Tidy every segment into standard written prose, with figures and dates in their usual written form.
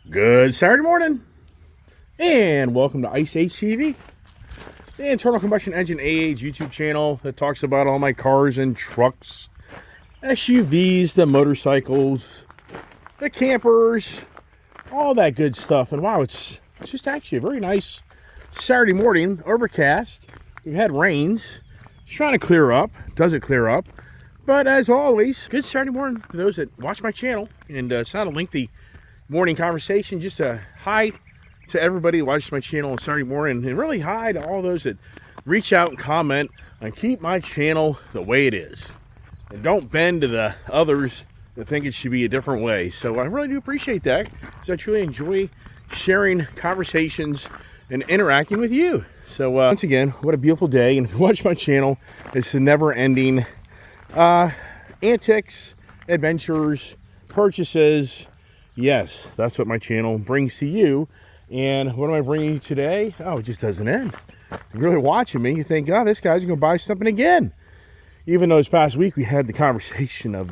Good Saturday morning, and welcome to Ice Age TV, the internal combustion engine age YouTube channel that talks about all my cars and trucks, SUVs, the motorcycles, the campers, all that good stuff. And wow, it's just actually a very nice Saturday morning, overcast. We've had rains. It's trying to clear up. Doesn't clear up. But as always, good Saturday morning to those that watch my channel. And it's not a lengthy morning conversation, just a hi to everybody who watches my channel on Saturday morning, and really hi to all those that reach out and comment and keep my channel the way it is and don't bend to the others that think it should be a different way. So I really do appreciate that, because I truly enjoy sharing conversations and interacting with you. So once again, what a beautiful day. And if you watch my channel, it's the never-ending antics, adventures, purchases. Yes, that's what my channel brings to you. And what am I bringing you today? Oh, it just doesn't end. If you're really watching me, you think, oh, this guy's going to buy something again. Even though this past week we had the conversation of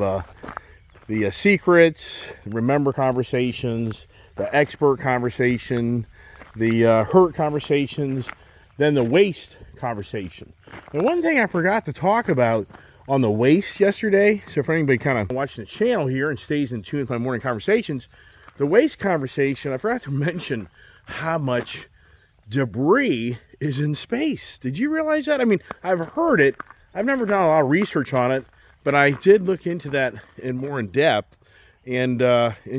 the secrets, the remember conversations, the expert conversation, the hurt conversations, then the waste conversation. And one thing I forgot to talk about on the waste yesterday, so for anybody kind of watching the channel here and stays in tune with my morning conversations, the waste conversation, I forgot to mention how much debris is in space. Did you realize that? I mean, I've heard it. I've never done a lot of research on it, but I did look into that more in depth, and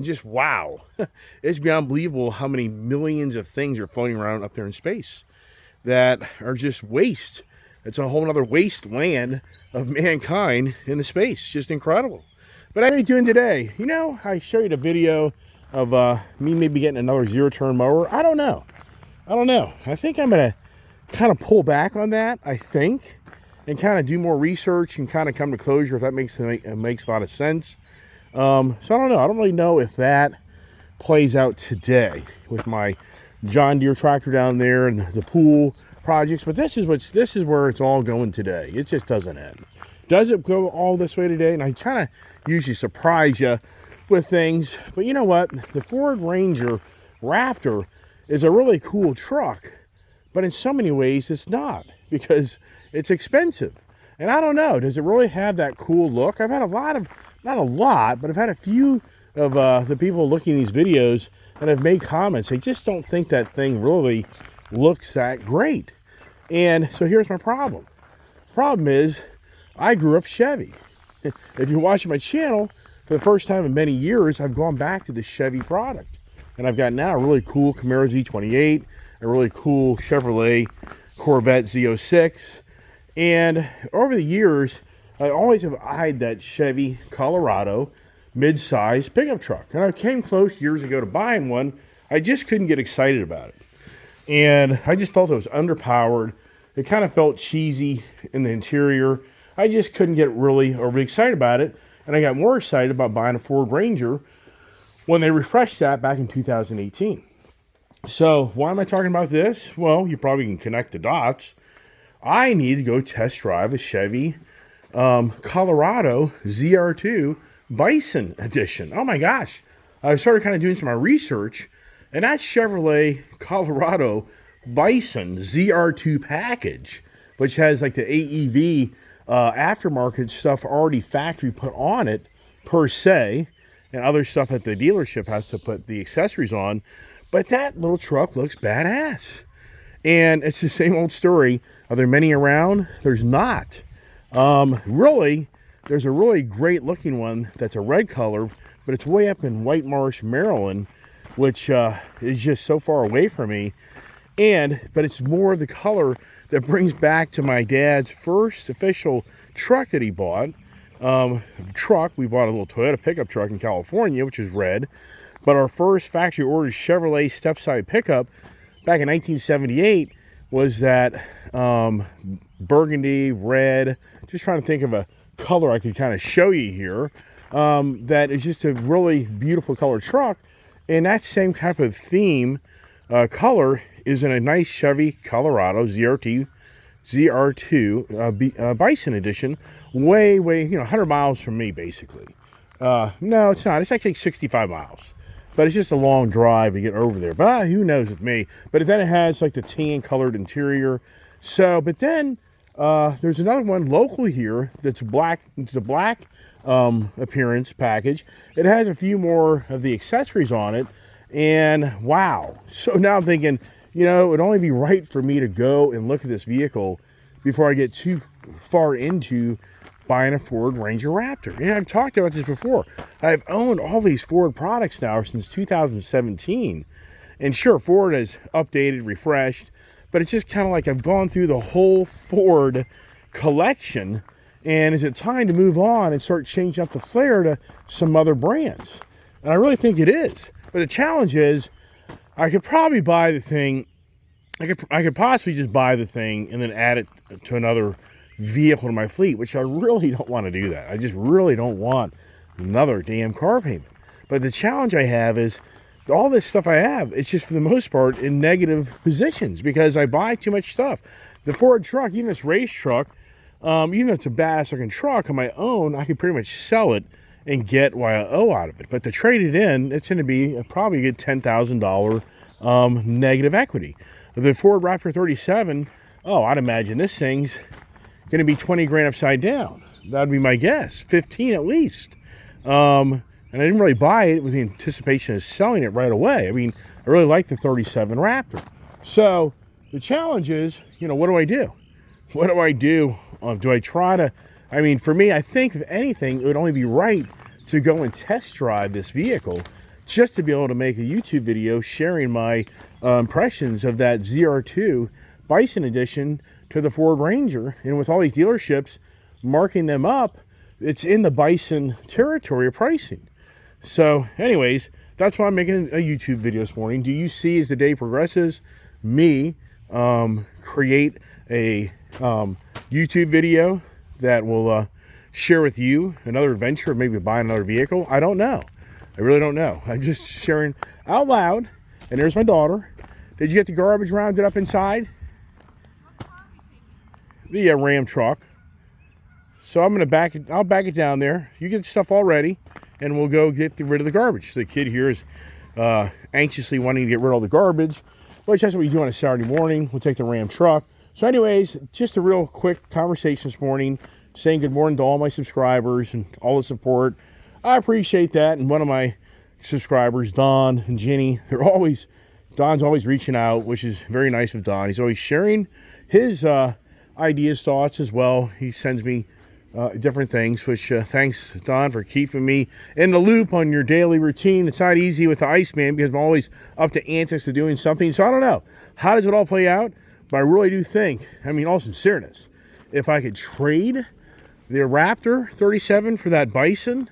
just wow. It's beyond believable how many millions of things are floating around up there in space that are just waste. It's a whole other wasteland of mankind in the space. Just incredible. But how are you doing today? You know, I showed you the video of me maybe getting another zero-turn mower. I don't know. I think I'm going to kind of pull back on that, I think, and kind of do more research and kind of come to closure if that makes a lot of sense. So I don't know. I don't really know if that plays out today with my John Deere tractor down there and the pool projects, but this is where it's all going today. It just doesn't end. Does it go all this way today? And I kind of usually surprise you with things, but you know what? The Ford Ranger Raptor is a really cool truck, but in so many ways it's not, because it's expensive. And I don't know, does it really have that cool look? I've had not a lot, but I've had a few of the people looking at these videos that have made comments. They just don't think that thing really looks that great. And so here's my problem. Problem is, I grew up Chevy. If you're watching my channel, for the first time in many years, I've gone back to the Chevy product. And I've got now a really cool Camaro Z28, a really cool Chevrolet Corvette Z06. And over the years, I always have eyed that Chevy Colorado mid-size pickup truck. And I came close years ago to buying one. I just couldn't get excited about it. And I just felt it was underpowered. It kind of felt cheesy in the interior. I just couldn't get really overly excited about it. And I got more excited about buying a Ford Ranger when they refreshed that back in 2018. So why am I talking about this? Well, you probably can connect the dots. I need to go test drive a Chevy Colorado ZR2 Bison Edition. Oh my gosh. I started kind of doing some of my research, and that Chevrolet Colorado Bison ZR2 package, which has like the AEV aftermarket stuff already factory put on it per se, and other stuff that the dealership has to put the accessories on. But that little truck looks badass. And it's the same old story. Are there many around? There's not. Really, there's a really great looking one that's a red color, but it's way up in White Marsh, Maryland, which is just so far away from me. But it's more of the color that brings back to my dad's first official truck that he bought. We bought a little Toyota pickup truck in California, which is red. But our first factory ordered Chevrolet step-side pickup back in 1978 was that burgundy, red. Just trying to think of a color I could kind of show you here. That is just a really beautiful color truck. And that same type of theme color is in a nice Chevy Colorado ZR2 Bison Edition. Way, 100 miles from me, basically. No, it's not. It's actually 65 miles. but it's just a long drive to get over there. But who knows with me. But then it has like the tan colored interior. So, but then there's another one local here that's black. It's a black appearance package. It has a few more of the accessories on it, and wow. So now I'm thinking, you know, it would only be right for me to go and look at this vehicle before I get too far into buying a Ford Ranger Raptor. And I've talked about this before. I've owned all these Ford products now since 2017. And sure, Ford has updated, refreshed, but it's just kind of like I've gone through the whole Ford collection. And is it time to move on and start changing up the flair to some other brands? And I really think it is. But the challenge is, I could probably buy the thing. I could possibly just buy the thing and then add it to another vehicle to my fleet, which I really don't want to do that. I just really don't want another damn car payment. But the challenge I have is all this stuff I have, it's just for the most part in negative positions because I buy too much stuff. The Ford truck, even this race truck, even though it's a badass looking truck on my own, I could pretty much sell it and get what I owe out of it. But to trade it in, it's going to be probably a good $10,000 negative equity. The Ford Raptor 37, oh, I'd imagine this thing's going to be 20 grand upside down. That'd be my guess, 15 at least. And I didn't really buy it with the anticipation of selling it right away. I mean, I really like the 37 Raptor. So the challenge is, you know, what do I do? What do I do? Do I try to, I mean, for me, I think if anything, it would only be right to go and test drive this vehicle just to be able to make a YouTube video sharing my impressions of that ZR2 Bison Edition to the Ford Ranger. And with all these dealerships marking them up, it's in the Bison territory of pricing. So anyways, that's why I'm making a YouTube video this morning. Do you see, as the day progresses, me create a YouTube video that will share with you another adventure of maybe buying another vehicle? I don't know. I really don't know. I'm just sharing out loud. And there's my daughter. Did you get the garbage rounded up inside? The Ram truck. So I'm gonna I'll back it down there. You get stuff all ready, and we'll go get rid of the garbage. The kid here is anxiously wanting to get rid of all the garbage, which that's what we do on a Saturday morning. We'll take the Ram truck. So anyways, just a real quick conversation this morning, saying good morning to all my subscribers and all the support. I appreciate that. And one of my subscribers, Don and Jenny, Don's always reaching out, which is very nice of Don. He's always sharing his ideas, thoughts as well. He sends me different things, which thanks, Don, for keeping me in the loop on your daily routine. It's not easy with the Iceman because I'm always up to antics to doing something. So I don't know. How does it all play out? But I really do think, I mean, all sincereness, if I could trade the Raptor 37 for that Bison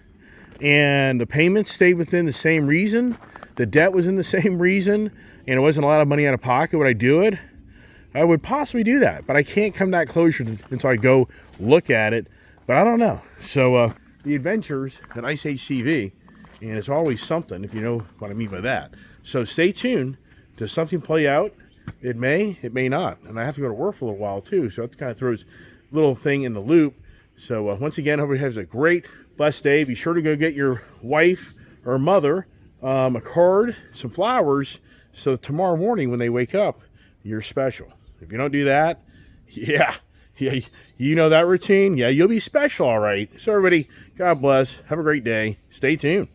and the payments stayed within the same reason, the debt was in the same reason, and it wasn't a lot of money out of pocket, would I do it? I would possibly do that, but I can't come that close until I go look at it. But I don't know. So the adventures at Ice HCV, and it's always something, if you know what I mean by that. So stay tuned. Does something play out? It may not. And I have to go to work for a little while too, so that kind of throws a little thing in the loop. So once again, everybody has a great, blessed day. Be sure to go get your wife or mother a card, some flowers, so tomorrow morning when they wake up, you're special. If you don't do that, yeah, you know that routine? Yeah, you'll be special, all right. So everybody, God bless. Have a great day. Stay tuned.